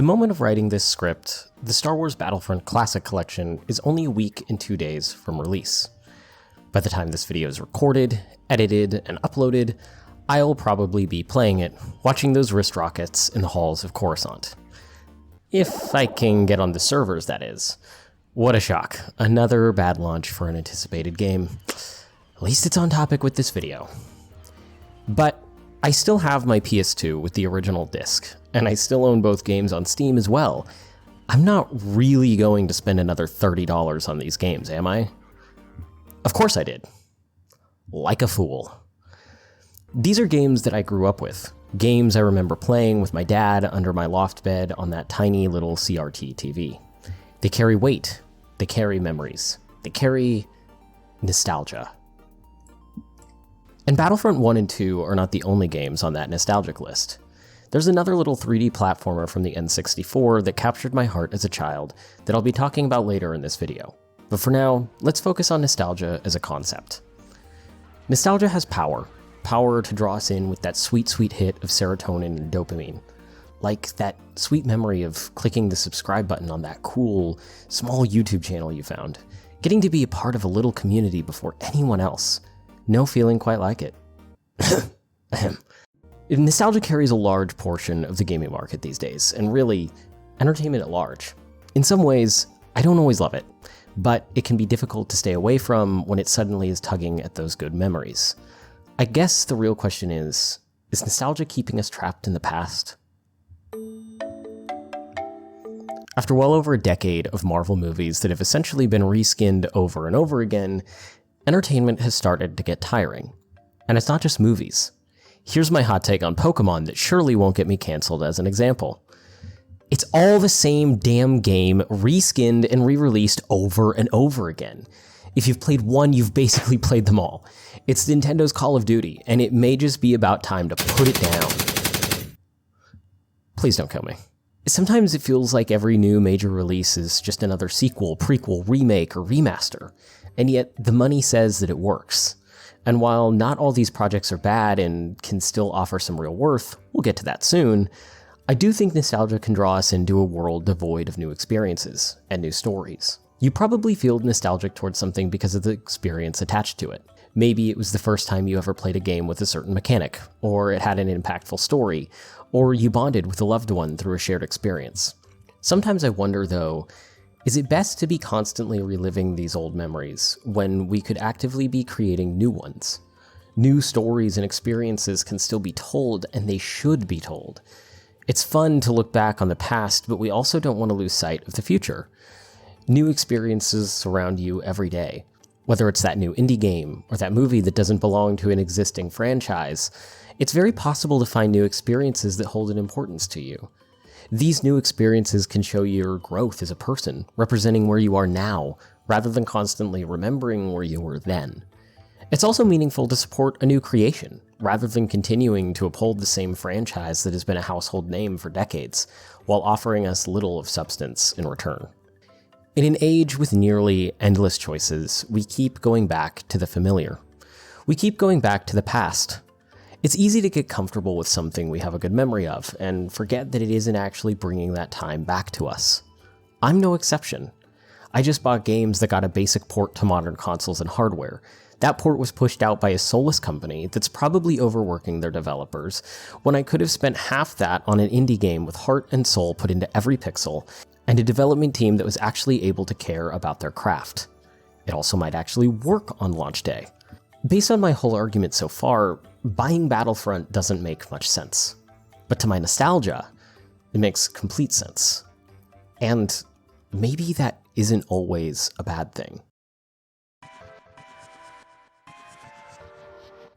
the moment of writing this script, the Star Wars Battlefront Classic Collection is only a week and 2 days from release. By the time this video is recorded, edited, and uploaded, I'll probably be playing it, watching those wrist rockets in the halls of Coruscant. If I can get on the servers, that is. What a shock. Another bad launch for an anticipated game. At least it's on topic with this video. But I still have my PS2 with the original disc, and I still own both games on Steam as well. I'm not really going to spend another $30 on these games, am I? Of course I did. Like a fool. These are games that I grew up with. Games I remember playing with my dad under my loft bed on that tiny little CRT TV. They carry weight. They carry memories. They carry nostalgia. And Battlefront 1 and 2 are not the only games on that nostalgic list. There's another little 3D platformer from the N64 that captured my heart as a child that I'll be talking about later in this video. But for now, let's focus on nostalgia as a concept. Nostalgia has power to draw us in with that sweet, sweet hit of serotonin and dopamine. Like that sweet memory of clicking the subscribe button on that cool, small YouTube channel you found. Getting to be a part of a little community before anyone else. No feeling quite like it. Nostalgia carries a large portion of the gaming market these days, and really, entertainment at large. In some ways, I don't always love it, but it can be difficult to stay away from when it suddenly is tugging at those good memories. I guess the real question is nostalgia keeping us trapped in the past? After well over a decade of Marvel movies that have essentially been reskinned over and over again, entertainment has started to get tiring. And it's not just movies. Here's my hot take on Pokemon that surely won't get me canceled as an example. It's all the same damn game, reskinned and re-released over and over again. If you've played one, you've basically played them all. It's Nintendo's Call of Duty, and it may just be about time to put it down. Please don't kill me. Sometimes it feels like every new major release is just another sequel, prequel, remake, or remaster, and yet the money says that it works. And while not all these projects are bad and can still offer some real worth, we'll get to that soon, I do think nostalgia can draw us into a world devoid of new experiences and new stories. You probably feel nostalgic towards something because of the experience attached to it. Maybe it was the first time you ever played a game with a certain mechanic, or it had an impactful story, or you bonded with a loved one through a shared experience. Sometimes I wonder, though, is it best to be constantly reliving these old memories when we could actively be creating new ones? New stories and experiences can still be told, and they should be told. It's fun to look back on the past, but we also don't want to lose sight of the future. New experiences surround you every day. Whether it's that new indie game, or that movie that doesn't belong to an existing franchise, it's very possible to find new experiences that hold an importance to you. These new experiences can show your growth as a person, representing where you are now, rather than constantly remembering where you were then. It's also meaningful to support a new creation, rather than continuing to uphold the same franchise that has been a household name for decades, while offering us little of substance in return. In an age with nearly endless choices, we keep going back to the familiar. We keep going back to the past. It's easy to get comfortable with something we have a good memory of, and forget that it isn't actually bringing that time back to us. I'm no exception. I just bought games that got a basic port to modern consoles and hardware. That port was pushed out by a soulless company that's probably overworking their developers, when I could have spent half that on an indie game with heart and soul put into every pixel, and a development team that was actually able to care about their craft. It also might actually work on launch day. Based on my whole argument so far, buying Battlefront doesn't make much sense. But to my nostalgia, it makes complete sense. And maybe that isn't always a bad thing.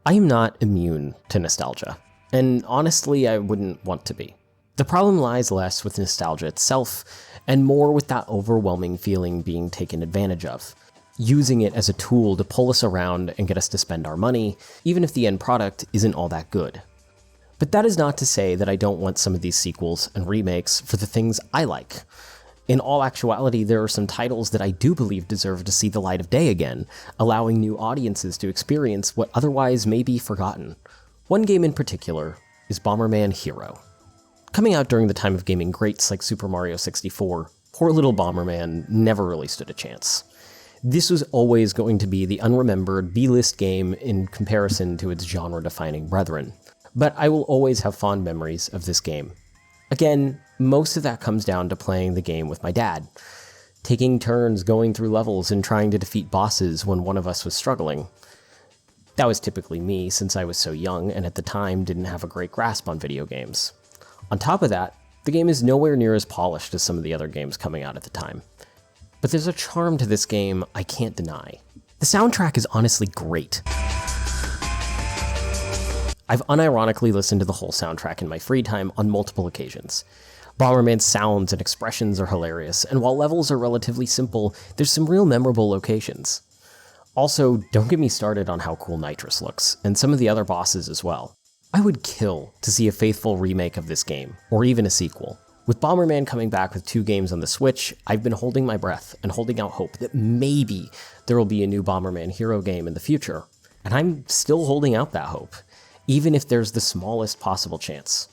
I am not immune to nostalgia, and honestly, I wouldn't want to be. The problem lies less with nostalgia itself, and more with that overwhelming feeling being taken advantage of. Using it as a tool to pull us around and get us to spend our money, even if the end product isn't all that good. But that is not to say that I don't want some of these sequels and remakes for the things I like. In all actuality, there are some titles that I do believe deserve to see the light of day again, allowing new audiences to experience what otherwise may be forgotten. One game in particular is Bomberman Hero. Coming out during the time of gaming greats like Super Mario 64, poor little Bomberman never really stood a chance. This was always going to be the unremembered B-list game in comparison to its genre-defining brethren. But I will always have fond memories of this game. Again, most of that comes down to playing the game with my dad, taking turns going through levels and trying to defeat bosses when one of us was struggling. That was typically me, since I was so young and at the time didn't have a great grasp on video games. On top of that, the game is nowhere near as polished as some of the other games coming out at the time. But there's a charm to this game I can't deny. The soundtrack is honestly great. I've unironically listened to the whole soundtrack in my free time on multiple occasions. Bomberman's sounds and expressions are hilarious, and while levels are relatively simple, there's some real memorable locations. Also, don't get me started on how cool Nitrous looks, and some of the other bosses as well. I would kill to see a faithful remake of this game, or even a sequel. With Bomberman coming back with 2 games on the Switch, I've been holding my breath and holding out hope that maybe there will be a new Bomberman Hero game in the future. And I'm still holding out that hope, even if there's the smallest possible chance.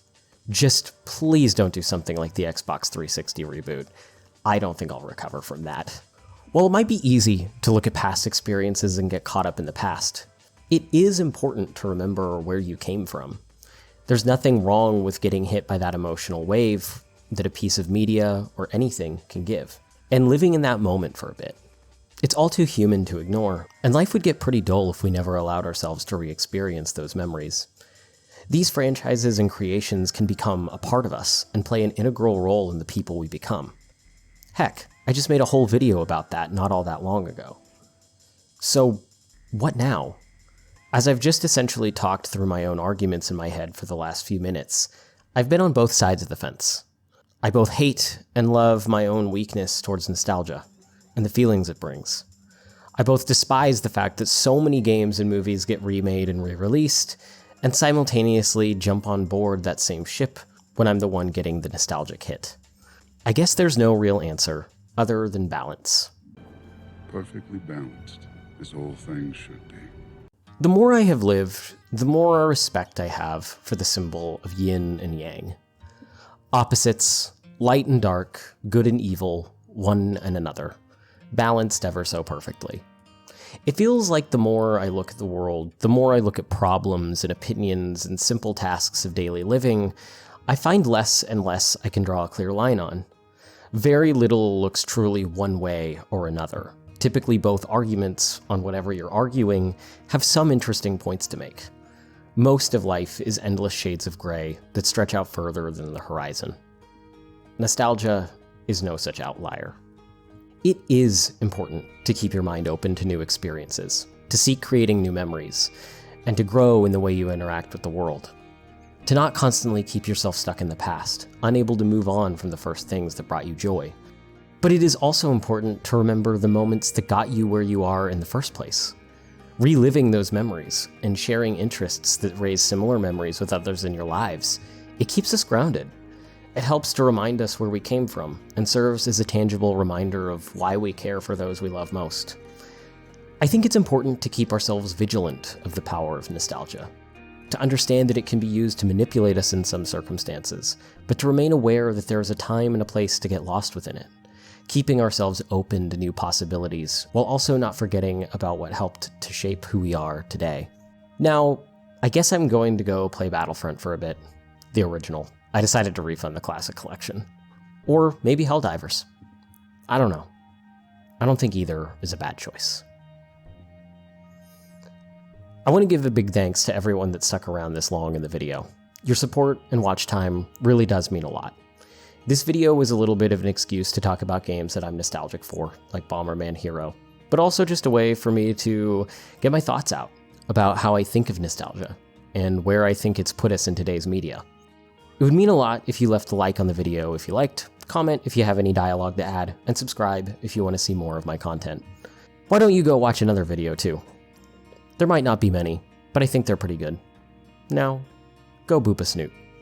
Just please don't do something like the Xbox 360 reboot. I don't think I'll recover from that. While it might be easy to look at past experiences and get caught up in the past, it is important to remember where you came from. There's nothing wrong with getting hit by that emotional wave that a piece of media or anything can give, and living in that moment for a bit. It's all too human to ignore, and life would get pretty dull if we never allowed ourselves to re-experience those memories. These franchises and creations can become a part of us and play an integral role in the people we become. Heck, I just made a whole video about that not all that long ago. So, what now? As I've just essentially talked through my own arguments in my head for the last few minutes, I've been on both sides of the fence. I both hate and love my own weakness towards nostalgia, and the feelings it brings. I both despise the fact that so many games and movies get remade and re-released, and simultaneously jump on board that same ship when I'm the one getting the nostalgic hit. I guess there's no real answer, other than balance. Perfectly balanced, as all things should be. The more I have lived, the more respect I have for the symbol of yin and yang. Opposites, light and dark, good and evil, one and another, balanced ever so perfectly. It feels like the more I look at the world, the more I look at problems and opinions and simple tasks of daily living, I find less and less I can draw a clear line on. Very little looks truly one way or another. Typically both arguments on whatever you're arguing have some interesting points to make. Most of life is endless shades of gray that stretch out further than the horizon. Nostalgia is no such outlier. It is important to keep your mind open to new experiences, to seek creating new memories, and to grow in the way you interact with the world. To not constantly keep yourself stuck in the past, unable to move on from the first things that brought you joy. But it is also important to remember the moments that got you where you are in the first place. Reliving those memories and sharing interests that raise similar memories with others in your lives, it keeps us grounded. It helps to remind us where we came from and serves as a tangible reminder of why we care for those we love most. I think it's important to keep ourselves vigilant of the power of nostalgia, to understand that it can be used to manipulate us in some circumstances, but to remain aware that there is a time and a place to get lost within it, keeping ourselves open to new possibilities, while also not forgetting about what helped to shape who we are today. Now, I guess I'm going to go play Battlefront for a bit. The original. I decided to refund the Classic Collection. Or maybe Helldivers. I don't know. I don't think either is a bad choice. I want to give a big thanks to everyone that stuck around this long in the video. Your support and watch time really does mean a lot. This video was a little bit of an excuse to talk about games that I'm nostalgic for, like Bomberman Hero, but also just a way for me to get my thoughts out about how I think of nostalgia and where I think it's put us in today's media. It would mean a lot if you left a like on the video if you liked, comment if you have any dialogue to add, and subscribe if you want to see more of my content. Why don't you go watch another video too? There might not be many, but I think they're pretty good. Now, go boop a snoot.